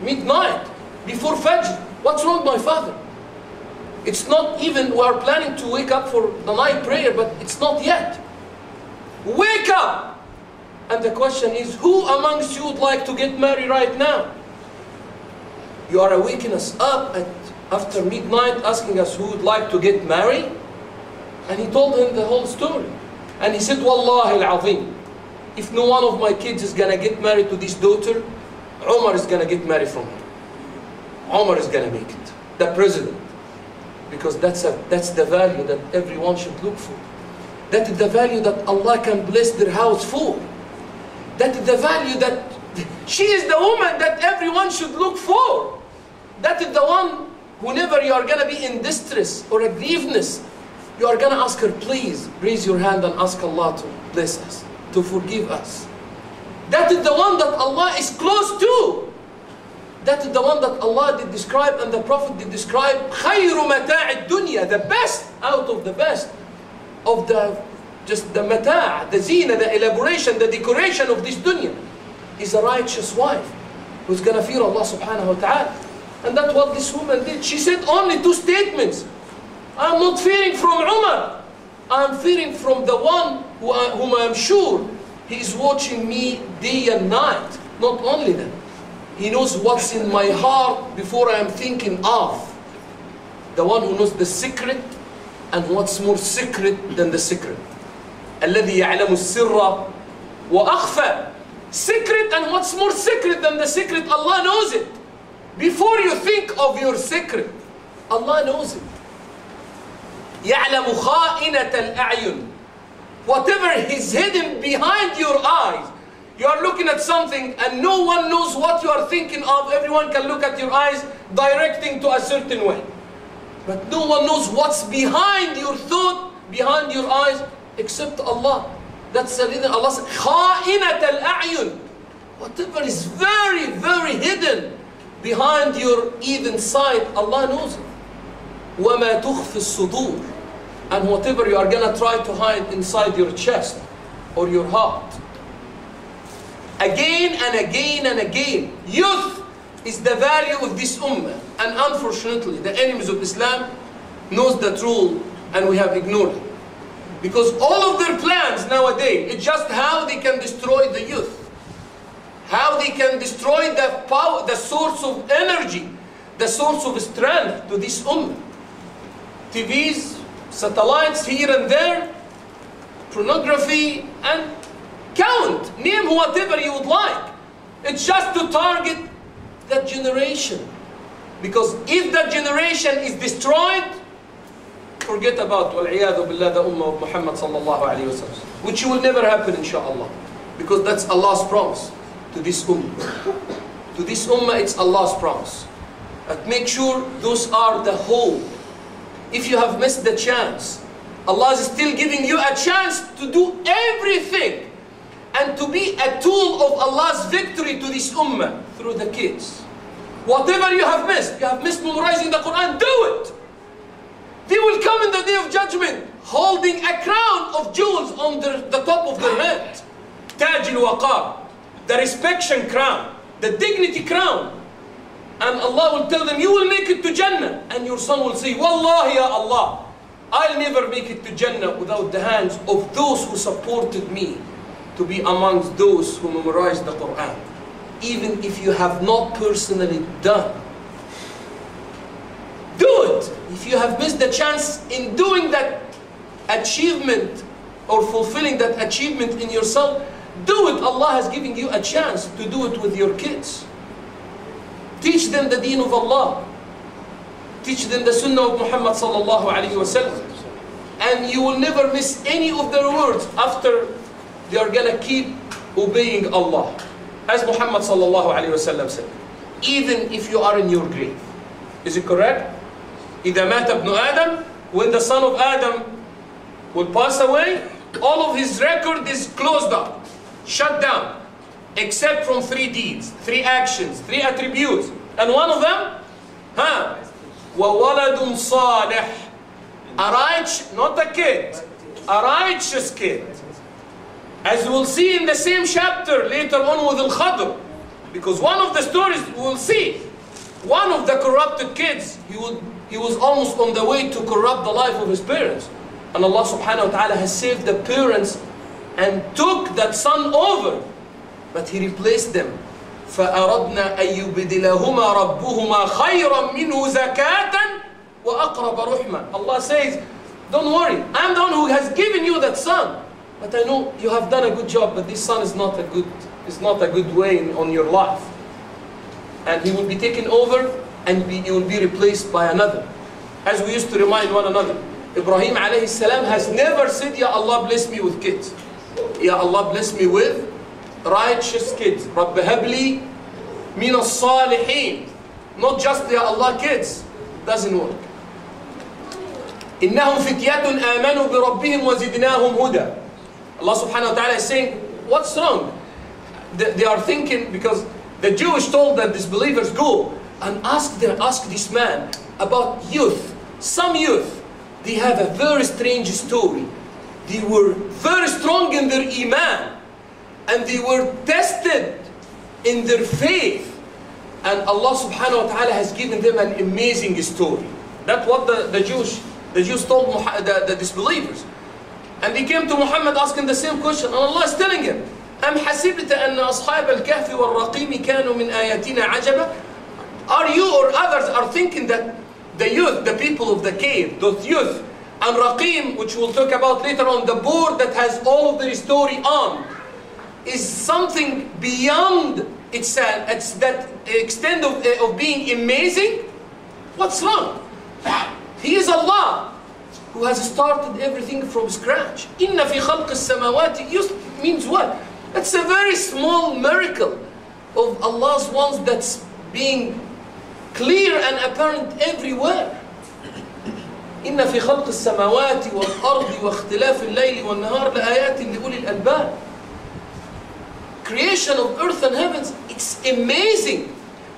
midnight, before Fajr. What's wrong, my father? It's not even, we are planning to wake up for the night prayer, but it's not yet. Wake up! And the question is, who amongst you would like to get married right now? You are waking us up after midnight, asking us who would like to get married? And he told him the whole story. And he said, Wallahi al-Azim, if no one of my kids is going to get married to this daughter, Umar is going to get married from her. Umar is going to make it, the president. Because that's the value that everyone should look for. That is the value that Allah can bless their house for. That is the value that she is the woman that everyone should look for. That is the one, whenever you are going to be in distress or a grievousness, you are going to ask her, please raise your hand and ask Allah to bless us, to forgive us. That is the one that Allah is close to. That is the one that Allah did describe and the Prophet did describe. خَيْرُ مَتَاعِ الدُّنْيَا, the best out of the best of just the mata', the zina, the elaboration, the decoration of this dunya is a righteous wife who's going to fear Allah subhanahu wa ta'ala. And that's what this woman did. She said only two statements. I'm not fearing from Umar. I'm fearing from the one whom I'm sure he is watching me day and night. Not only that, he knows what's in my heart before I am thinking of. The one who knows the secret and what's more secret than the secret. الذي يعلم السر وأخفى. Secret and what's more secret than the secret, Allah knows it. Before you think of your secret, Allah knows it. يعلم خائنة الأعين. Whatever is hidden behind your eyes. You are looking at something and no one knows what you are thinking of. Everyone can look at your eyes directing to a certain way. But no one knows what's behind your thought, behind your eyes, except Allah. That's the reason Allah said, خائنة الأعين. Whatever is very, very hidden behind your even sight, Allah knows it. وَمَا تُخْفِ الصُّدُورِ. And whatever you are going to try to hide inside your chest or your heart. Again and again and again, youth is the value of this ummah. And unfortunately, the enemies of Islam knows that rule and we have ignored it. Because all of their plans nowadays, it's just how they can destroy the youth. How they can destroy the power, the source of energy, the source of strength to this ummah. TVs, satellites here and there, pornography, and count, name whatever you would like. It's just to target that generation. Because if that generation is destroyed, forget about وَالْعِيَاذُ بِاللَّهِ the ummah of Muhammad sallallahu alayhi wa sallam. Which will never happen inshaAllah. Because that's Allah's promise to this ummah. To this ummah it's Allah's promise. But make sure those are the whole. If you have missed the chance, Allah is still giving you a chance to do everything and to be a tool of Allah's victory to this ummah through the kids. Whatever you have missed memorizing the Quran, do it. They will come in the day of judgment holding a crown of jewels on the top of their head. Taj al-Waqar, the respection crown, the dignity crown. And Allah will tell them, you will make it to Jannah. And your son will say, Wallahi ya Allah, I'll never make it to Jannah without the hands of those who supported me to be amongst those who memorized the Quran. Even if you have not personally done. Do it. If you have missed the chance in doing that achievement or fulfilling that achievement in yourself, do it. Allah has given you a chance to do it with your kids. Teach them the deen of Allah. Teach them the sunnah of Muhammad sallallahu alayhi wa sallam. And you will never miss any of their words after they are going to keep obeying Allah. As Muhammad sallallahu alayhi wa sallam said, even if you are in your grave. Is it correct? إِذَا مَاتَ ابْنُ آدَمْ, when the son of Adam will pass away, all of his record is closed up, shut down. Except from 3 deeds, 3 actions, 3 attributes. And one of them, وَوَلَدٌ صَالِحٌ, a righteous, not a kid, a righteous kid. As we'll see in the same chapter later on with Al-Khadr, Because one of the stories we'll see, one of the corrupted kids, he was almost on the way to corrupt the life of his parents. And Allah subhanahu wa ta'ala has saved the parents and took that son over. But He replaced them. فَأَرَدْنَا أَن يُبْدِلَهُمَا رَبُّهُمَا خَيْرًا مِنْهُ زَكَاةً وَأَقْرَبَ رُحْمًا. Allah says, don't worry, I'm the one who has given you that son. But I know you have done a good job, but this son is not a good way on your life. And he will be taken over and he will be replaced by another. As we used to remind one another, Ibrahim alayhi salam has never said, Ya Allah bless me with kids. Ya Allah bless me with righteous kids. رَبَّ هَبْ لِي مِنَ الصَّالِحِينَ. Not just Ya Allah kids. Doesn't work. إِنَّهُمْ فِتْيَةٌ آمَنُوا بِرَبِّهِمْ وَزِدْنَاهُمْ هُدًى. Allah subhanahu wa ta'ala is saying, what's wrong? They are thinking, because the Jewish told that disbelievers go and ask this man about youth. Some youth, they have a very strange story. They were very strong in their iman, and they were tested in their faith, and Allah subhanahu wa ta'ala has given them an amazing story. That's what the Jews told the disbelievers. And they came to Muhammad asking the same question, and Allah is telling him, أَمْ حَسِبْتَ أَنَّ أَصْحَابَ الْكَهْفِ وَالرَّقِيمِ كَانُوا مِنْ آيَاتِنَا عَجَبًا. Are you or others are thinking that the youth, the people of the cave, those youth, and Raqim, which we'll talk about later on, the board that has all of their story on, is something beyond it's that extent of being amazing? What's wrong? He is Allah who has started everything from scratch. إِنَّ فِي خَلْقِ السَّمَاوَاتِ means what? That's a very small miracle of Allah's ones that's being clear and apparent everywhere. إِنَّ فِي خَلْقِ السَّمَاوَاتِ وَالْأَرْضِ وَاخْتِلَافِ اللَّيْلِ وَالنَّهَارِ لَآيَاتٍ لِأُولِي الْأَلْبَابِ. Creation of earth and heavens, it's amazing.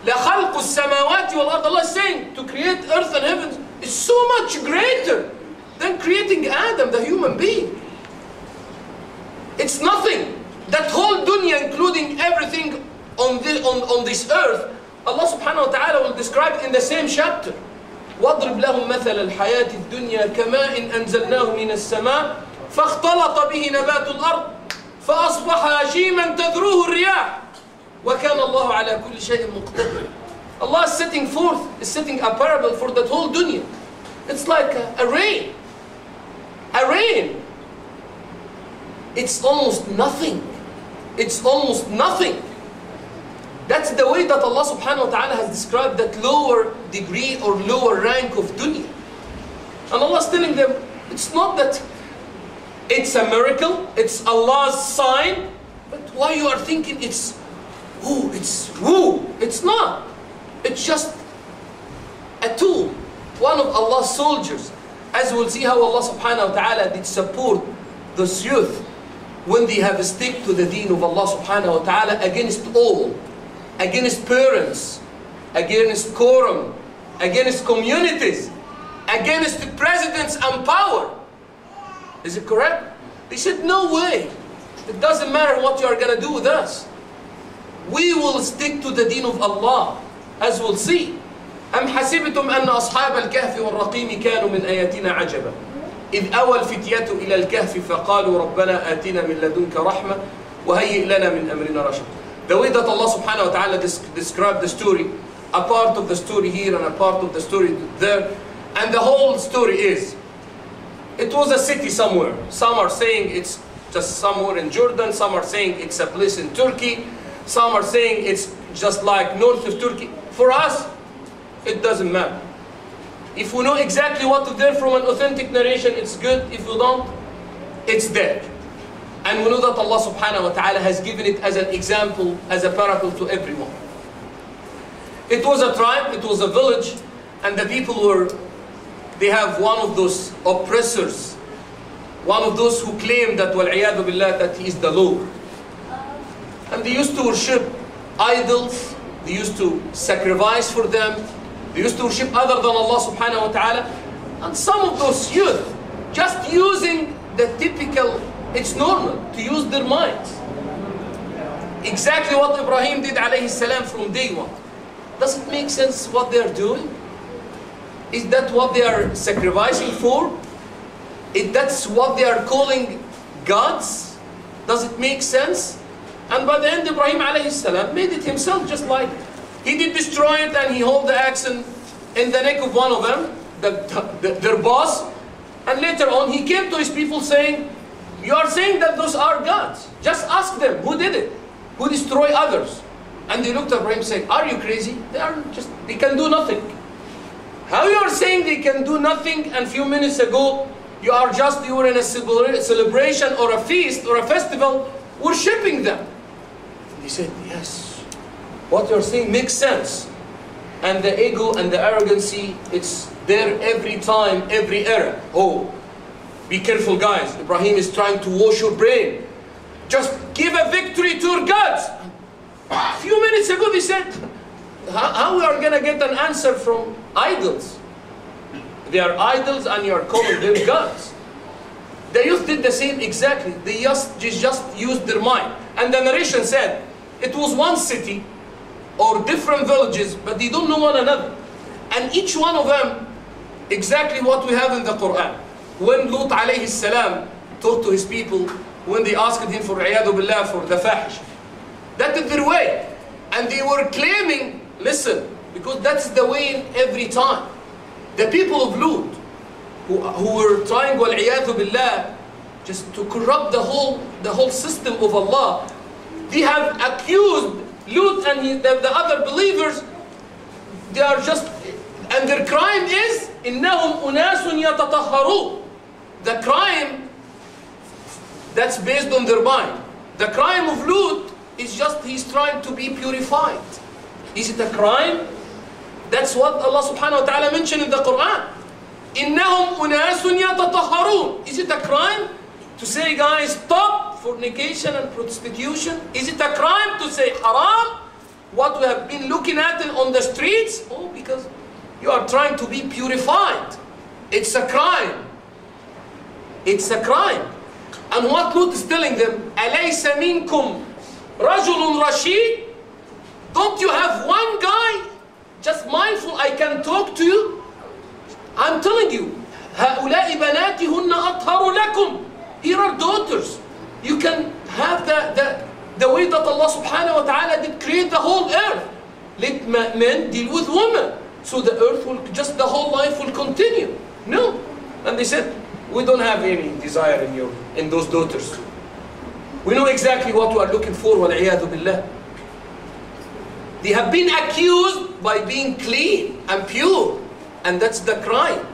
لَخَلْقُ السَّمَاوَاتِ وَالْأَرْضِ. Allah is saying to create earth and heavens is so much greater than creating Adam, the human being. It's nothing. That whole dunya, including everything on this earth, Allah subhanahu wa ta'ala will describe in the same chapter. وَاضْرِبْ لَهُمْ مَثَلَ الْحَيَاةِ الدُّنْيَا كَمَاءٍ أَنزَلْنَاهُ مِنَ السَّمَاءِ فَاخْتَلَطَ بِهِ نَبَاتُ الْأَرْضِ فَأَصْبَحَ هَشِيمًا تَذْرُوهُ الرِّيَاحُ وَكَانَ اللَّهُ عَلَى كُلِّ شَيْءٍ مُقْتَدِرًا. Allah is setting a parable for that whole dunya. It's like a rain. A rain. It's almost nothing. It's almost nothing. That's the way that Allah subhanahu wa ta'ala has described that lower degree or lower rank of dunya. And Allah is telling them, it's not that it's a miracle, it's Allah's sign, but why you are thinking it's woo, it's not. It's just a tool, one of Allah's soldiers. As we'll see how Allah subhanahu wa ta'ala did support those youth when they have stick to the deen of Allah subhanahu wa ta'ala against all. Against parents, against quorum, against communities, against the presidents and power. Is it correct? They said, no way. It doesn't matter what you are going to do with us. We will stick to the deen of Allah, as we'll see. أَمْ حَسِبْتُمْ أَنَّ أَصْحَابَ الْكَهْفِ وَالرَّقِيمِ كَانُوا مِنْ آيَاتِنَا عَجَبًا إِذْ أَوَى الْفِتْيَةُ إِلَى الْكَهْفِ فَقَالُوا رَبَّنَا آتِنَا مِنْ لَدُنْكَ رَحْمَةً وَهَيِّئْ لَنَا مِنْ أَمْرِنَا رَشَدًا. The way that Allah subhanahu wa ta'ala described the story, a part of the story here and a part of the story there, and the whole story is, it was a city somewhere. Some are saying it's just somewhere in Jordan, some are saying it's a place in Turkey, some are saying it's just like north of Turkey. For us, it doesn't matter. If we know exactly what is there from an authentic narration, it's good. If we don't, it's there. And we know that Allah subhanahu wa ta'ala has given it as an example, as a parable to everyone. It was a tribe, it was a village, and the people they have one of those oppressors, one of those who claim that, وَالْعِيَاذُ بِاللَّهِ, that he is the Lord. And they used to worship idols, they used to sacrifice for them, they used to worship other than Allah subhanahu wa ta'ala. And some of those youth, just using the typical, it's normal to use their minds. exactly what Ibrahim did alayhi salam from day one. Does it make sense what they are doing? Is that what they are sacrificing for? Is that what they are calling gods? Does it make sense? And by the end, Ibrahim alayhi salam made it himself, just like he did destroy it, and he held the axe in the neck of one of them, their boss. And later on, he came to his people saying, you are saying that those are gods. Just ask them, who did it? Who destroyed others? And they looked at Ibrahim saying, are you crazy? They can do nothing. How you are saying they can do nothing, and a few minutes ago, you were in a celebration or a feast or a festival, worshipping them. They said, yes, what you're saying makes sense. And the ego and the arrogancy, it's there every time, every era. Oh, be careful guys, Ibrahim is trying to wash your brain. Just give a victory to your gods. A few minutes ago they said, how we are going to get an answer from idols? They are idols and you are calling them gods. The youth did the same exactly. They just used their mind. And the narration said, it was one city or different villages, but they don't know one another. And each one of them, exactly what we have in the Quran. When Lut alayhi salam talked to his people, when they asked him for iyadu billah, for the fahish, that is their way. And they were claiming, listen, because that's the way every time. The people of Lut, who were trying, wal-iyadu billah, just to corrupt the whole system of Allah, they have accused Lut and the other believers. They are just, and their crime is, إِنَّهُمْ أُنَاسٌ يَتَطَهَّرُونَ. The crime that's based on their mind. The crime of Lut is just he's trying to be purified. Is it a crime? That's what Allah subhanahu wa ta'ala mentioned in the Quran. إِنَّهُمْ أُنَاسٌ يَتَطَهَّرُونَ. Is it a crime to say, guys, stop fornication and prostitution? Is it a crime to say haram? What we have been looking at on the streets? Oh, because you are trying to be purified. It's a crime. It's a crime. And what Lut is telling them, أَلَيْسَ مِنْكُمْ رَجُلٌ رَشِيدٌ. Don't you have one guy just mindful, I can talk to you? I'm telling you, هَؤُلَاءِ بَنَاتِهُنَّ أَطْهَرُ لَكُمْ. Here are daughters. You can have the way that Allah subhanahu wa ta'ala did create the whole earth. Let men deal with women. So the earth will, just the whole life will continue. No. And they said, we don't have any desire in those daughters. We know exactly what we are looking for, wal-iyadu billah. They have been accused by being clean and pure. And that's the crime.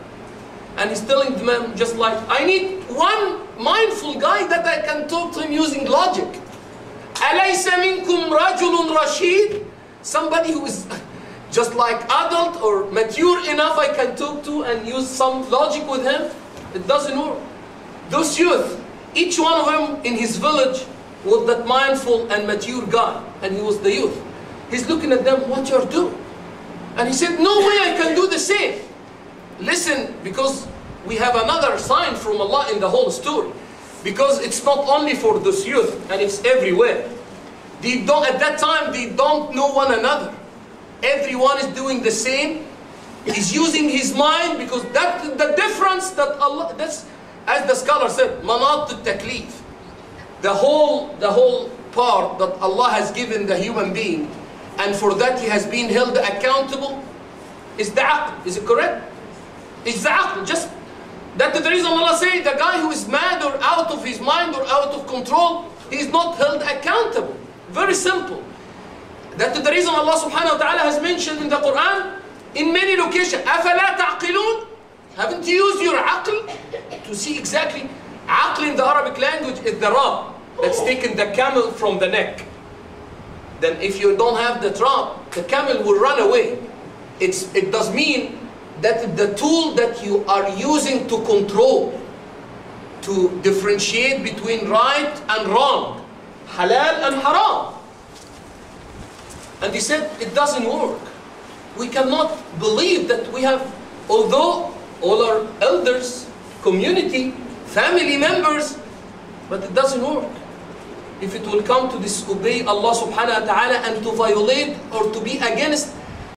And he's telling them just like, I need one mindful guy that I can talk to him using logic. أَلَيْسَ مِنْكُمْ رَجُلٌ رَشِيدٌ. Somebody who is just like adult or mature enough I can talk to and use some logic with him. It doesn't work. Those youth, each one of them in his village was that mindful and mature guy. And he was the youth. He's looking at them, what you're doing? And he said, no way I can do the same. Listen, because we have another sign from Allah in the whole story. Because it's not only for those youth, and it's everywhere. They don't, at that time, they don't know one another. Everyone is doing the same. He's using his mind, because that's the difference that Allah, that's, as the scholar said, manat al-taklif. The whole part that Allah has given the human being, and for that he has been held accountable, is the aql. Is it correct? It's the aql. Just that's the reason Allah says the guy who is mad or out of his mind or out of control, he is not held accountable. Very simple. That's the reason Allah subhanahu wa ta'ala has mentioned in the Quran in many locations, أَفَلَا تَعْقِلُونَ. Haven't you used your aql to see exactly? Aql in the Arabic language is the rab that's taken the camel from the neck. Then if you don't have the rab, the camel will run away. It does mean that the tool that you are using to control, to differentiate between right and wrong, halal and haram. And he said, it doesn't work. We cannot believe that we have, although all our elders, community, family members, but it doesn't work. if it will come to disobey Allah subhanahu wa ta'ala and to violate or to be against